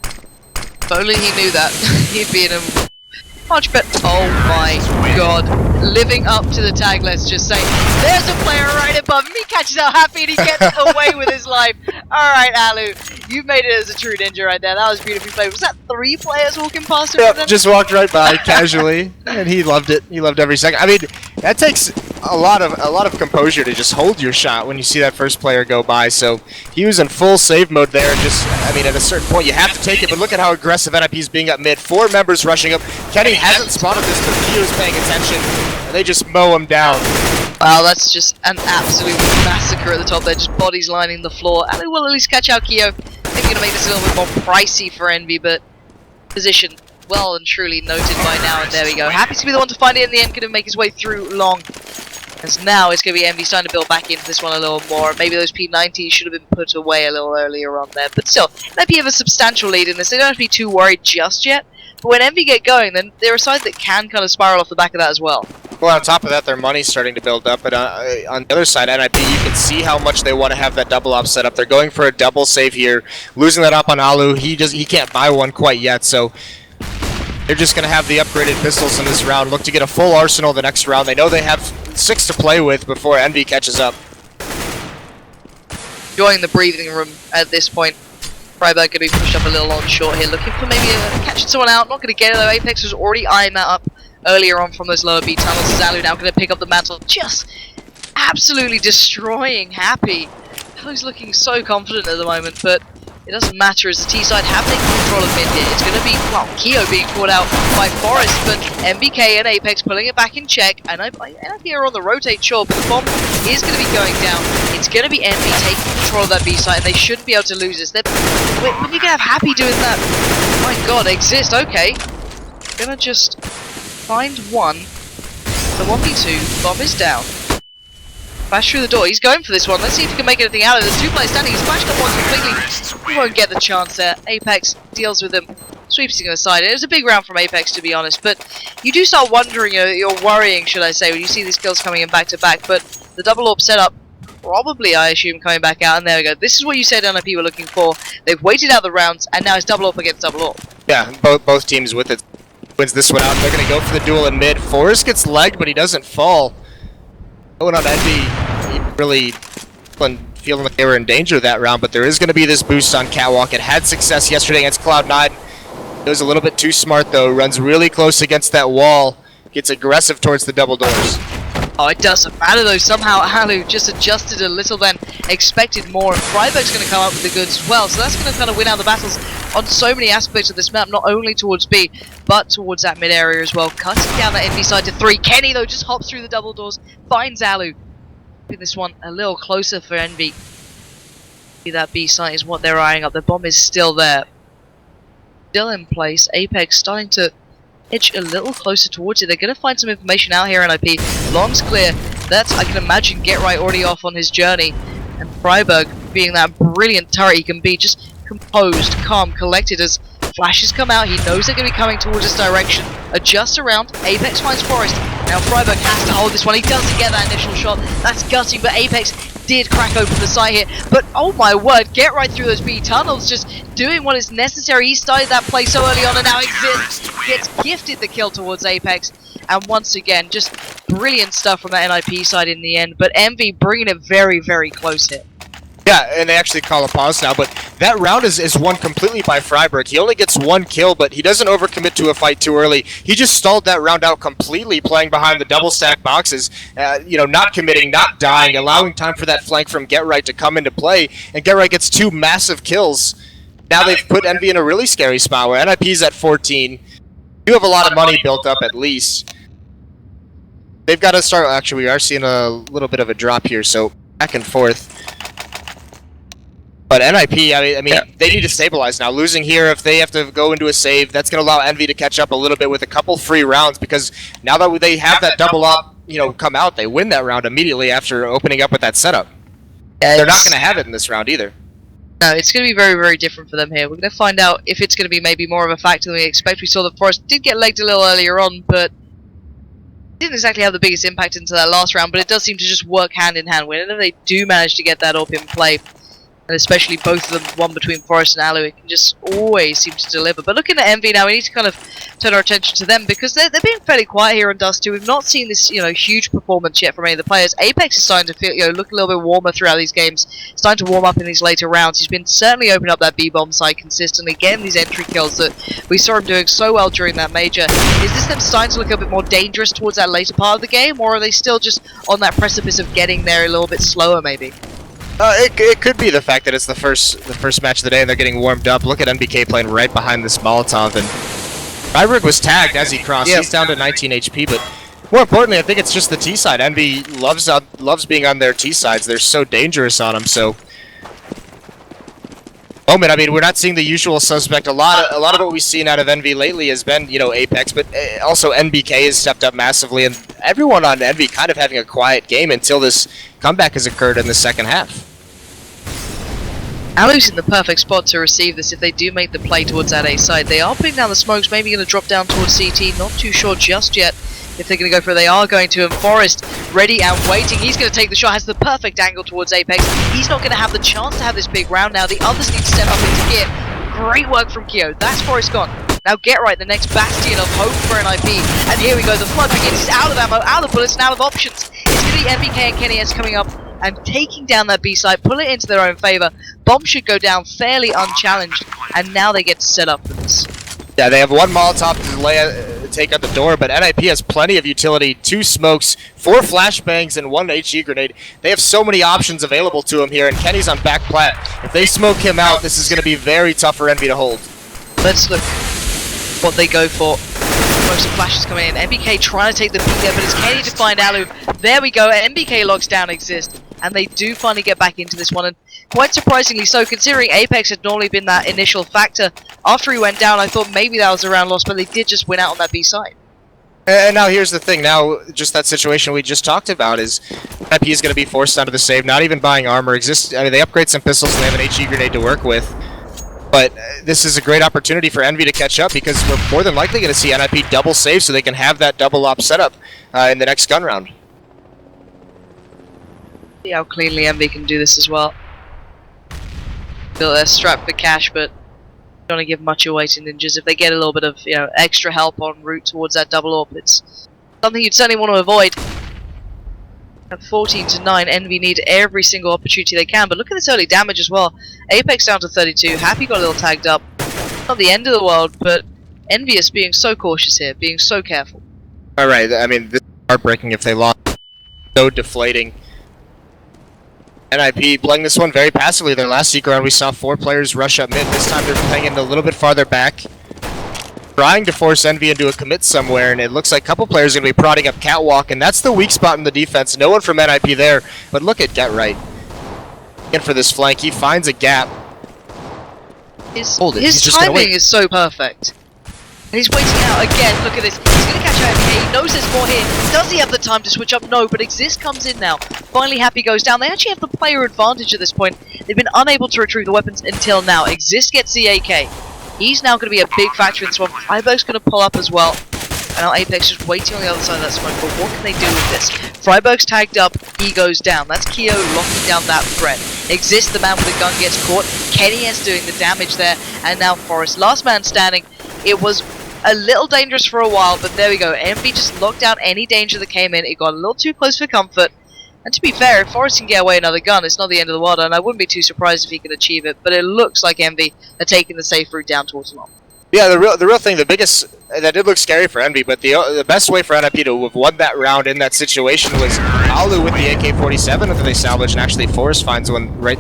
If only he knew that, he'd be in a much better. Oh my god. Living up to the tag, let's just say. There's a player right above him. He catches out Happy and he gets away with his life. Alright, Alu. You've made it as a true ninja right there. That was beautifully played. Was that 3 players walking past him? Yep, just walked right by casually, and he loved it. He loved every second. I mean, that takes a lot of composure to just hold your shot when you see that first player go by. So he was in full save mode there. Just, I mean, at a certain point you have to take it. But look at how aggressive NiP is being up mid. 4 members rushing up. Kenny hasn't spotted this, but Keo is paying attention, and they just mow him down. Wow, that's just an absolute massacre at the top there. Just bodies lining the floor, and they will at least catch out Keo. Maybe going to make this a little bit more pricey for Envy, but position well and truly noted by now, and there we go. Happy to be the one to find it in the end, going to make his way through long. As now it's going to be Envy starting to build back into this one a little more. Maybe those P90s should have been put away a little earlier on there, but still, NiP have a substantial lead in this. They don't have to be too worried just yet, but when Envy get going, then they're a side that can kind of spiral off the back of that as well. Well, on top of that, their money's starting to build up, but on the other side, NiP, you can see how much they want to have that double op set up. They're going for a double save here, losing that up on Alu. He can't buy one quite yet, so they're just going to have the upgraded pistols in this round. Look to get a full arsenal the next round. They know they have 6 to play with before Envy catches up. Enjoying the breathing room at this point. Freiburg going to be pushed up a little on short here, looking for maybe catching someone out. Not going to get it though. Apex was already eyeing that up earlier on from those lower B tunnels. Zalu now going to pick up the mantle, just absolutely destroying Happy. Alu's looking so confident at the moment, but it doesn't matter as the T side have taken control of mid here. It's going to be, well, Keo being caught out by Forest, but MVK and Apex pulling it back in check. And NiP are on the rotate, sure, but the bomb is going to be going down. It's going to be Envy taking control of that B side, and they shouldn't be able to lose this. Wait, when you can have Happy doing that? My god, exist, okay. Gonna just find one. The 1v2, bomb is down. Flash through the door, he's going for this one. Let's see if he can make anything out of it. There's 2 players standing, he's flashed up one completely. He won't get the chance there. Apex deals with him, sweeps him aside. It was a big round from Apex, to be honest, but you do start wondering, you're worrying, should I say, when you see these kills coming in back to back. But the double AWP setup, probably, I assume, coming back out, and there we go. This is what you said NiP were looking for. They've waited out the rounds, and now it's double AWP against double AWP. Yeah, both teams with it. Wins this one out. They're going to go for the duel in mid. Forrest gets legged, but he doesn't fall. Going on Envy, he really feeling like they were in danger that round, but there is going to be this boost on Catwalk. It had success yesterday against Cloud9. It was a little bit too smart, though. Runs really close against that wall. Gets aggressive towards the double doors. Oh, it doesn't matter though. Somehow Alu just adjusted a little then, expected more. And Freiburg's going to come up with the goods as well. So that's going to kind of win out the battles on so many aspects of this map, not only towards B, but towards that mid area as well. Cutting down that Envy side to 3. Kenny though just hops through the double doors, finds Alu. This one a little closer for Envy. That B site is what they're eyeing up. The bomb is still there. Still in place. Apex starting to edge a little closer towards it. They're going to find some information out here, NiP. Long's clear. That's, I can imagine, Get Right already off on his journey. And Freiburg, being that brilliant turret he can be, just composed, calm, collected as flashes come out. He knows they're going to be coming towards his direction. Adjusts around. Apex finds Forest. Now Freiburg has to hold this one. He doesn't get that initial shot. That's gutting, but Apex did crack open the site here. But oh my word, Get Right through those B tunnels, just doing what is necessary. He started that play so early on and now gets gifted the kill towards Apex. And once again, just brilliant stuff from that NiP side in the end. But Envy bringing it very, very close here. Yeah, and they actually call a pause now, but that round is won completely by Freiburg. He only gets one kill, but he doesn't overcommit to a fight too early. He just stalled that round out completely, playing behind the double stack boxes, you know, not committing, not dying, allowing time for that flank from Get Right to come into play, and Get Right gets 2 massive kills. Now they've put Envy in a really scary spot where NiP's at 14. You have a lot of money built up at least. They've got to start, actually we are seeing a little bit of a drop here, so back and forth. But NiP, I mean, they need to stabilize now. Losing here, if they have to go into a save, that's going to allow Envy to catch up a little bit with a couple free rounds, because now that they have that double up, you know, come out, they win that round immediately after opening up with that setup. They're not going to have it in this round either. No, it's going to be very, very different for them here. We're going to find out if it's going to be maybe more of a factor than we expect. We saw that Forest did get legged a little earlier on, but didn't exactly have the biggest impact into that last round, but it does seem to just work hand in hand. Whenever they do manage to get that up in play, and especially both of them, one between Forest and Alu, it can just always seem to deliver. But looking at Envy now, we need to kind of turn our attention to them, because they're being fairly quiet here on Dust2. We've not seen this, you know, huge performance yet from any of the players. Apex is starting to feel, you know, look a little bit warmer throughout these games, starting to warm up in these later rounds. He's been certainly opening up that B-bomb side consistently, getting these entry kills that we saw him doing so well during that major. Is this them starting to look a bit more dangerous towards that later part of the game, or are they still just on that precipice of getting there a little bit slower, maybe? It could be the fact that it's the first match of the day and they're getting warmed up. Look at NBK playing right behind this Molotov, and Freiburg was tagged as he crossed. He's down to 19 HP, but more importantly, I think it's just the T side. Envy loves being on their T sides. They're so dangerous on them. So, I mean, we're not seeing the usual suspect. A lot of what we've seen out of Envy lately has been, you know, Apex, but also NBK has stepped up massively, and everyone on Envy kind of having a quiet game until this comeback has occurred in the second half. Alu's in the perfect spot to receive this if they do make the play towards that A side. They are putting down the smokes, maybe going to drop down towards CT, not too sure just yet if they're going to go for it. They are going to, and Forest ready and waiting. He's going to take the shot, has the perfect angle towards Apex. He's not going to have the chance to have this big round now. The others need to step up into gear. Great work from Kyo. That's Forest gone. Now Get Right, the next bastion of hope for NiP. And here we go, the flood begins. He's out of ammo, out of bullets, and out of options. It's going to be MBK and Kenny S coming up and taking down that B side, pull it into their own favor. Bomb should go down fairly unchallenged, and now they get to set up for this. Yeah, they have one Molotov to take out the door, but NiP has plenty of utility. 2 smokes, 4 flashbangs, and 1 HE grenade. They have so many options available to him here, and Kenny's on back plat. If they smoke him out, this is going to be very tough for Envy to hold. Let's look what they go for. Most of the flashes coming in. MBK trying to take the beat there, but it's Kenny to find Alu. There we go, MBK locks down Exist, and they do finally get back into this one, and quite surprisingly so, considering Apex had normally been that initial factor. After he went down, I thought maybe that was a round loss, but they did just win out on that B side. And now here's the thing, now just that situation we just talked about is NiP is going to be forced onto the save, not even buying armor. I mean, they upgrade some pistols and they have an HE grenade to work with. But this is a great opportunity for Envy to catch up, because we're more than likely going to see NiP double save so they can have that double op setup in the next gun round. See how cleanly Envy can do this as well. They're strapped for cash, but don't want to give much away to Ninjas. If they get a little bit of, you know, extra help en route towards that double op, it's something you'd certainly want to avoid. At 14-9, Envy need every single opportunity they can, but look at this early damage as well. Apex down to 32, Happy got a little tagged up. Not the end of the world, but EnVyUS being so cautious here, being so careful. Alright, I mean, this is heartbreaking if they lost. So deflating. NiP playing this one very passively. Their last Seeker round, we saw 4 players rush up mid. This time they're playing it a little bit farther back, trying to force Envy into a commit somewhere, and it looks like a couple players are going to be prodding up Catwalk, and that's the weak spot in the defense. No one from NiP there, but look at Get Right. In for this flank, he finds a gap. His timing is so perfect. And he's waiting out again. Look at this. He's going to catch out MK. He knows there's more here. Does he have the time to switch up? No, but Exist comes in now. Finally, Happy goes down. They actually have the player advantage at this point. They've been unable to retrieve the weapons until now. Exist gets the AK. He's now going to be a big factor in this one. Freiburg's going to pull up as well. And now Apex just waiting on the other side of that smoke. But what can they do with this? Freiburg's tagged up. He goes down. That's Keo locking down that threat. Exist, the man with the gun, gets caught. Kenny is doing the damage there. And now Forest, last man standing. It was a little dangerous for a while, but there we go. EnVy just locked out any danger that came in. It got a little too close for comfort. And to be fair, if Forrest can get away another gun, it's not the end of the world, and I wouldn't be too surprised if he could achieve it. But it looks like EnVy are taking the safe route down towards long. Yeah, the real thing, the biggest, that did look scary for EnVy, but the best way for NiP to have won that round in that situation was Alu with the AK-47 that they salvaged, and actually Forrest finds one right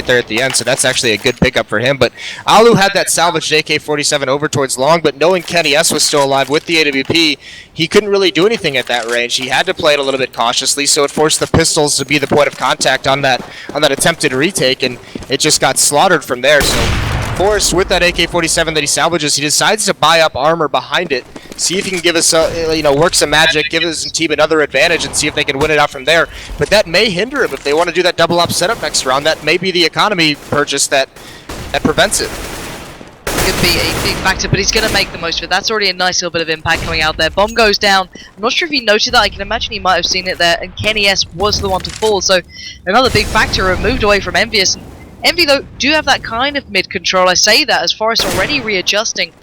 there at the end, so that's actually a good pickup for him. But Alu had that salvaged AK-47 over towards long, but knowing Kenny S was still alive with the AWP, he couldn't really do anything at that range. He had to play it a little bit cautiously, so it forced the pistols to be the point of contact on that attempted retake, and it just got slaughtered from there. So Forrest, with that AK-47 that he salvages, he decides to buy up armor behind it, see if he can give us, work some magic, give his team another advantage, and see if they can win it out from there. But that may hinder him if they want to do that double up setup next round. That may be the economy purchase that prevents it. Could be a big factor, but he's going to make the most of it. That's already a nice little bit of impact coming out there. Bomb goes down. I'm not sure if he noted that. I can imagine he might have seen it there, and Kenny S was the one to fall. So another big factor removed away from EnVyUS. EnVy, though, do have that kind of mid-control. I say that as Forrest already readjusting,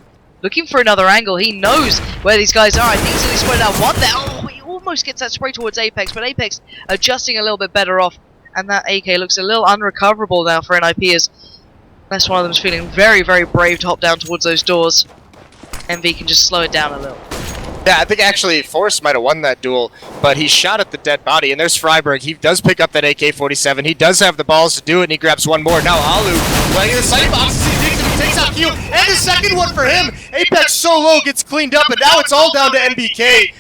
looking for another angle. He knows where these guys are. I think he's spotted out one there. Oh, he almost gets that spray towards Apex, but Apex adjusting a little bit better off. And that AK looks a little unrecoverable now for NiP, as unless one of them is feeling very, very brave to hop down towards those doors. EnVy can just slow it down a little. Yeah, I think actually Forrest might have won that duel, but he shot at the dead body, and there's Freiburg. He does pick up that AK-47. He does have the balls to do it, and he grabs one more. Now Alu playing the sight boxes. He takes out Keo, and the second one for him. Apex so low gets cleaned up, and now it's all down to NBK.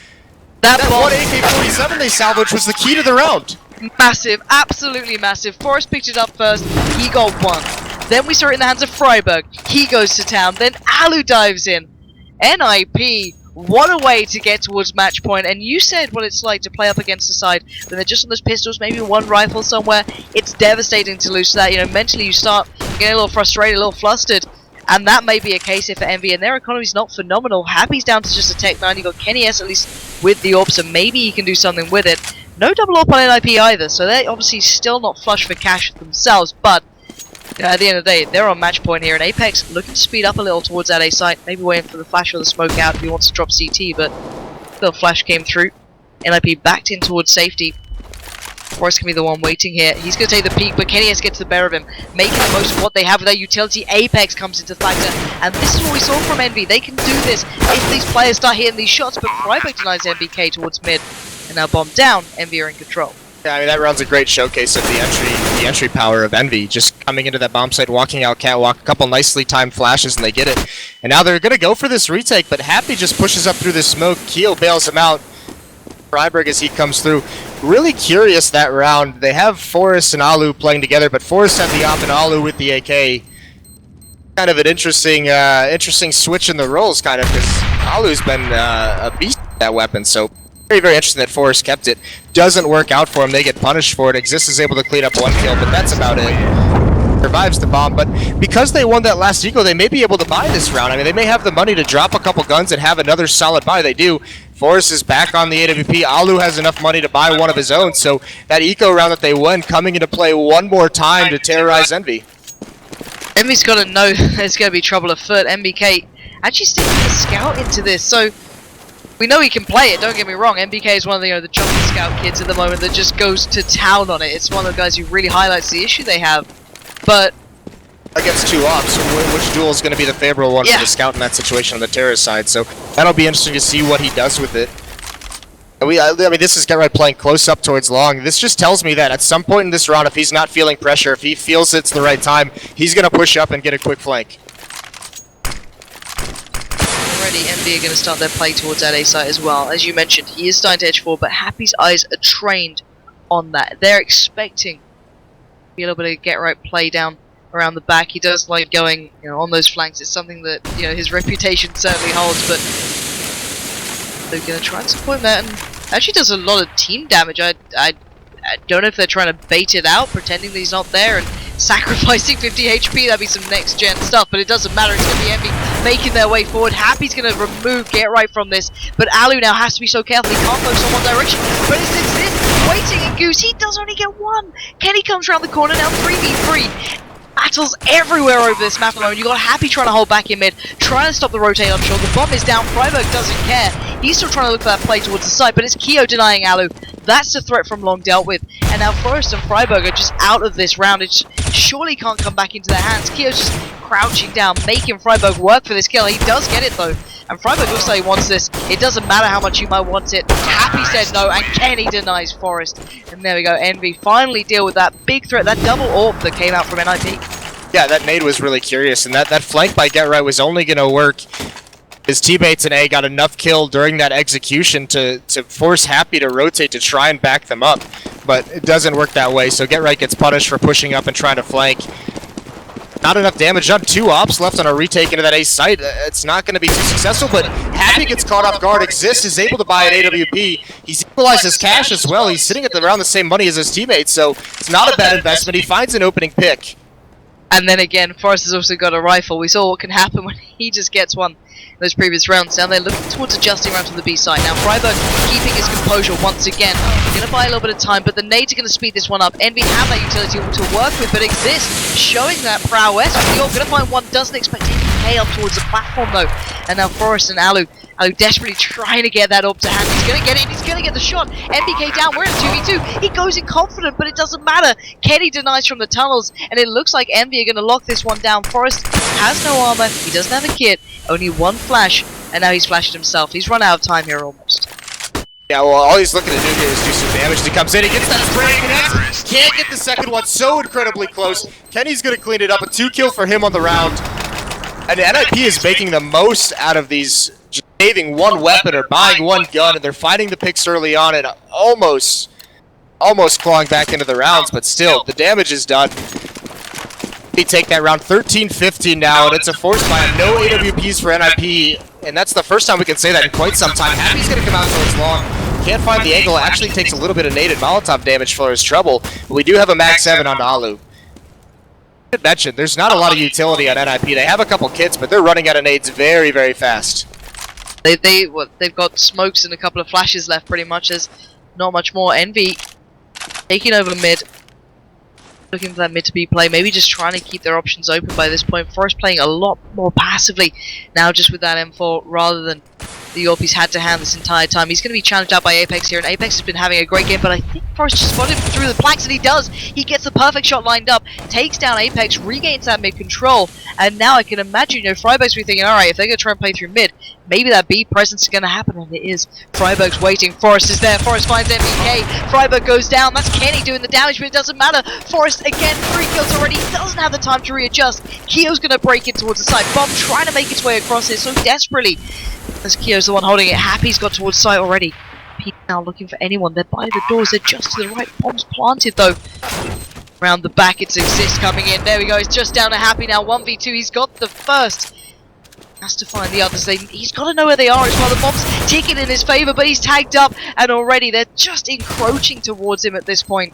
That one AK-47 they salvaged was the key to the round. Massive, absolutely massive. Forrest picked it up first. He got one. Then we saw it in the hands of Freiburg. He goes to town. Then Alu dives in. NiP, what a way to get towards match point. And you said what it's like to play up against the side when they're just on those pistols, maybe one rifle somewhere. It's devastating to lose to that. You know, mentally you start getting a little frustrated, a little flustered. And that may be a case here for EnVy, and their economy's not phenomenal. Happy's down to just a Tech 9. You got Kenny S at least with the AWP, so maybe he can do something with it. No double AWP on NiP either, so they're obviously still not flush for cash themselves, but at the end of the day, they're on match point here, and Apex looking to speed up a little towards that A site, maybe waiting for the flash or the smoke out if he wants to drop CT, but the flash came through. NiP backed in towards safety. Forrest can be the one waiting here. He's going to take the peek, but Kenny S gets the better of him, making the most of what they have with their utility. Apex comes into factor, and this is what we saw from EnVy. They can do this if these players start hitting these shots, but Freiburg denies NBK towards mid, and now bomb down. EnVy are in control. Yeah, I mean, that round's a great showcase of the entry power of EnVy. Just coming into that bomb site, walking out catwalk, a couple nicely timed flashes, and they get it. And now they're going to go for this retake, but Happy just pushes up through the smoke. Keo bails him out. Freiburg as he comes through. Really curious that round. They have Forrest and Alu playing together, but Forrest had the op and Alu with the AK. Kind of an interesting switch in the roles, kind of, because Alu's been a beast with that weapon, so very, very interesting that Forrest kept it. Doesn't work out for him. They get punished for it. Exist is able to clean up one kill, but that's about it. Survives the bomb, but because they won that last eco, they may be able to buy this round. I mean, they may have the money to drop a couple guns and have another solid buy. They do. Forrest is back on the AWP. Alu has enough money to buy one of his own, so that eco round that they won coming into play one more time to terrorize EnVy. EnVy's got to know there's going to be trouble afoot. NBK actually sticking the scout into this, so we know he can play it, don't get me wrong. NBK is one of the, the jumping scout kids at the moment that just goes to town on it. It's one of the guys who really highlights the issue they have. But against two ops, which duel is going to be the favorable one for the scout in that situation on the terrorist side? So that'll be interesting to see what he does with it. I mean, this is Get playing close up towards long. This just tells me that at some point in this round, if he's not feeling pressure, if he feels it's the right time, he's going to push up and get a quick flank. Already, EnVy are going to start their play towards that A site as well. As you mentioned, he is starting to edge forward, but Happy's eyes are trained on that. They're expecting a little bit of get right play down around the back. He does like going, on those flanks. It's something that, his reputation certainly holds, but they're going to try and support that, and actually does a lot of team damage. I don't know if they're trying to bait it out, pretending that he's not there, and sacrificing 50 HP. That'd be some next gen stuff, but it doesn't matter. It's going to be Envy making their way forward. Happy's going to remove Get Right from this, but Alu now has to be so careful. He can't focus on one direction, but it's this waiting, and Goose, he does only get one. Kenny comes around the corner now, 3v3. Battles everywhere over this map alone. You got Happy trying to hold back in mid, trying to stop the rotate up short. The bomb is down. Freiburg doesn't care. He's still trying to look for that play towards the side, but it's Keo denying Alu. That's the threat from long dealt with. And now Forrest and Freiburg are just out of this round. It surely can't come back into their hands. Keo's just crouching down, making Freiburg work for this kill. He does get it though. And Freiburg looks like he wants this. It doesn't matter how much you might want it. Happy said no, and Kenny denies Forrest. And there we go. Envy finally deal with that big threat, that double AWP that came out from NiP. Yeah, that nade was really curious, and that flank by Get Right was only going to work. His teammates in A got enough kill during that execution to force Happy to rotate to try and back them up, but it doesn't work that way, so Get Right gets punished for pushing up and trying to flank. Not enough damage done. 2 ops left on a retake into that A site. It's not going to be too successful, but Happy gets caught off guard. Exist is able to buy an AWP. He's equalized his cash as well. He's sitting at around the same money as his teammates, so it's not a bad investment. He finds an opening pick. And then again, Forrest has also got a rifle. We saw what can happen when he just gets one in those previous rounds. Now they're looking towards adjusting around to the B side. Now Freiburg keeping his composure once again. Going to buy a little bit of time, but the nades are going to speed this one up. Envy have that utility to work with, but Exist showing that prowess. You're going to find one, doesn't expect any K up towards the platform though. And now Forrest and Alu desperately trying to get that up to hand. He's going to get it. He's going to get the shot. MBK down. We're in 2v2. He goes in confident, but it doesn't matter. Kenny denies from the tunnels, and it looks like Envy are going to lock this one down. Forrest has no armor. He doesn't have a kit. Only one flash, and now he's flashed himself. He's run out of time here almost. Yeah, well, all he's looking to do here is do some damage. He comes in, he gets that spray, connects, can't get the second one, so incredibly close. Kenny's going to clean it up. A 2 kill for him on the round. And NiP is making the most out of these, just saving one weapon or buying one gun, and they're finding the picks early on and almost clawing back into the rounds, but still, the damage is done. They take that round 13-15 now, and it's a forced buy. No AWPs for NiP, and that's the first time we can say that in quite some time. Happy's going to come out towards long. Can't find the angle. Actually takes a little bit of nade and Molotov damage for his trouble, but we do have a Mag 7 on Alu. I should mention, there's not a lot of utility on NiP. They have a couple kits, but they're running out of nades very, very fast. They've got smokes and a couple of flashes left pretty much. There's not much more. Envy taking over mid. Looking for that mid to B play, maybe just trying to keep their options open by this point. Forrest playing a lot more passively now just with that M4 rather than the AWP he's had to hand this entire time. He's going to be challenged out by Apex here, and Apex has been having a great game, but I think Forrest just spotted him through the planks, and he does. He gets the perfect shot lined up, takes down Apex, regains that mid control, and now I can imagine, Freiburg's be thinking, alright, if they're going to try and play through mid, maybe that B presence is going to happen, and it is. Freiburg's waiting. Forrest is there. Forrest finds MBK. Freiburg goes down. That's Kenny doing the damage, but it doesn't matter. Forrest, again, 3 kills already. He doesn't have the time to readjust. Keo's going to break in towards the side. Bomb trying to make its way across here so desperately. As Keo's the one holding it. Happy's got towards site already. Pete now looking for anyone. They're by the doors. They're just to the right. Bomb's planted, though. Around the back, it's Exist coming in. There we go. It's just down to Happy now. 1v2. He's got the first. Has to find the others. He's got to know where they are as well. The bomb's ticking in his favor, but he's tagged up, and already they're just encroaching towards him at this point.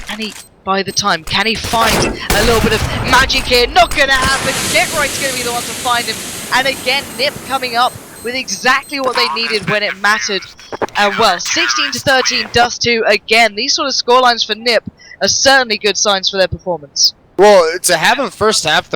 Can he buy the time? Can he find a little bit of magic here? Not going to happen. Get Right's going to be the one to find him. And again, NiP coming up with exactly what they needed when it mattered. And well, 16-13, Dust2 again. These sort of scorelines for NiP are certainly good signs for their performance. Well, to have him first half,